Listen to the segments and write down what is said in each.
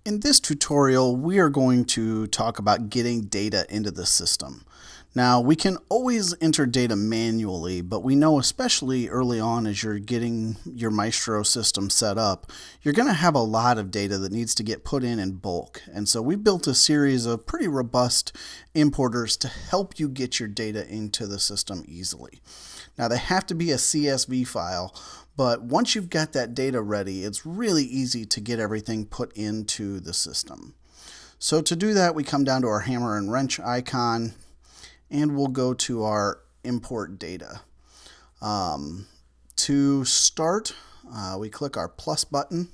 In this tutorial, we are going to talk about getting data into the system. Now, we can always enter data manually, but we know especially early on as you're getting your Maestro system set up, you're going to have a lot of data that needs to get put in bulk. And so we built a series of pretty robust importers to help you get your data into the system easily. Now, they have to be a CSV file, but once you've got that data ready, it's really easy to get everything put into the system. So to do that, we come down to our hammer and wrench icon, and we'll go to our import data. To start, we click our plus button,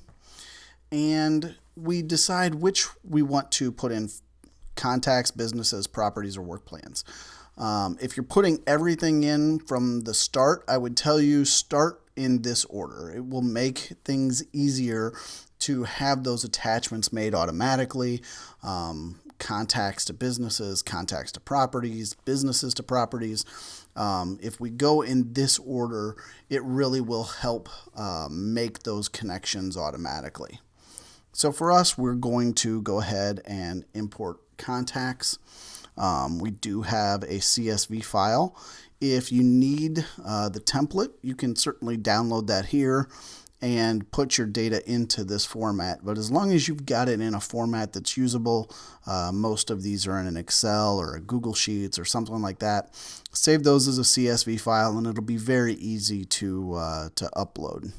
and we decide which we want to put in: contacts, businesses, properties, or work plans. If you're putting everything in from the start, I would tell you start in this order. It will make things easier to have those attachments made automatically. Contacts to businesses, contacts to properties, businesses to properties. If we go in this order, it really will help make those connections automatically. So for us, we're going to go ahead and import contacts. We do have a CSV file. If you need the template, you can certainly download that here and put your data into this format. But as long as you've got it in a format that's usable, most of these are in an Excel or a Google Sheets or something like that. Save those as a CSV file, and it'll be very easy to upload.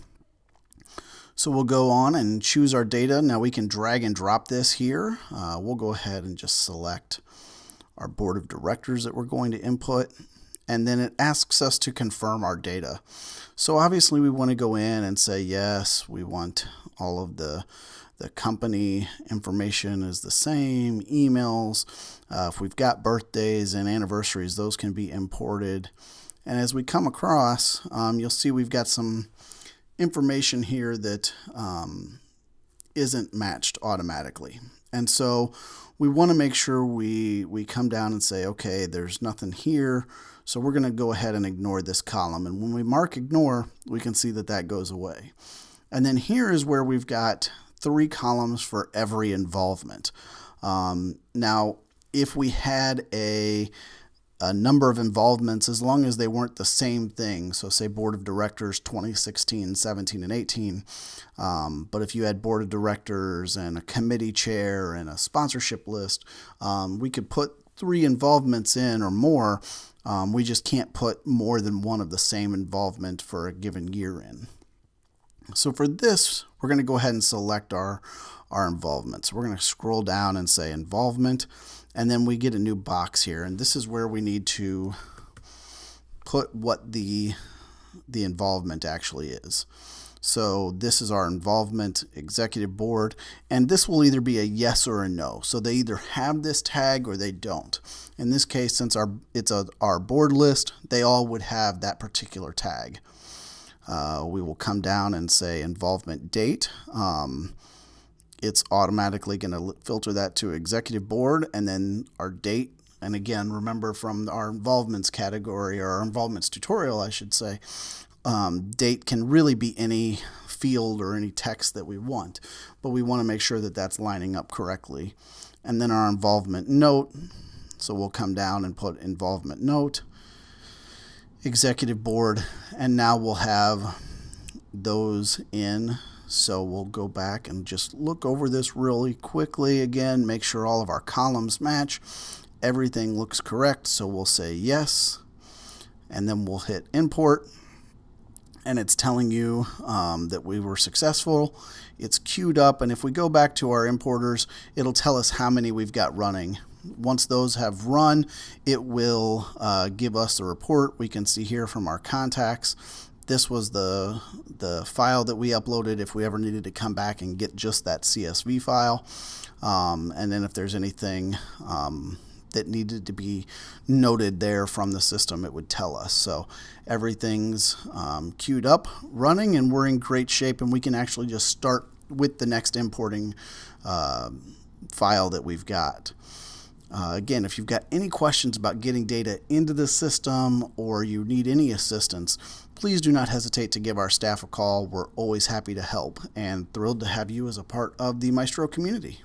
So we'll go on and choose our data. Now we can drag and drop this here. We'll go ahead and just select our board of directors that we're going to input, and then it asks us to confirm our data. So obviously we want to go in and say yes, we want all of the company information is the same, emails. If we've got birthdays and anniversaries, those can be imported. And as we come across, you'll see we've got some information here that isn't matched automatically. And so we want to make sure we come down and say, okay, there's nothing here, so we're going to go ahead and ignore this column. And when we mark ignore, we can see that that goes away. And then here is where we've got 3 columns for every involvement. Now, if we had a number of involvements, as long as they weren't the same thing, so say board of directors 2016, 17, and 18, but if you had board of directors and a committee chair and a sponsorship list, we could put 3 involvements in or more. We just can't put more than one of the same involvement for a given year in. So for this, we're going to go ahead and select our involvement. So we're going to scroll down and say involvement, and then we get a new box here, and this is where we need to put what the involvement actually is. So this is our involvement executive board, and this will either be a yes or a no. So they either have this tag or they don't. In this case, since it's our board list, they all would have that particular tag. We will come down and say involvement date. It's automatically going to filter that to executive board, and then our date. And again, remember from our involvements category, or our involvements tutorial, I should say, date can really be any field or any text that we want, but we want to make sure that that's lining up correctly. And then our involvement note. So we'll come down and put involvement note, executive board, and now we'll have those in. So we'll go back and just look over this really quickly again, make sure all of our columns match. Everything looks correct, so we'll say yes, and then we'll hit import, and it's telling you that we were successful. It's queued up, and if we go back to our importers, it'll tell us how many we've got running. Once those have run, it will give us the report. We can see here from our contacts, this was the file that we uploaded if we ever needed to come back and get just that CSV file. And then if there's anything that needed to be noted there from the system, it would tell us. So everything's queued up, running, and we're in great shape, and we can actually just start with the next importing file that we've got. Again, if you've got any questions about getting data into the system or you need any assistance, please do not hesitate to give our staff a call. We're always happy to help and thrilled to have you as a part of the Maestro community.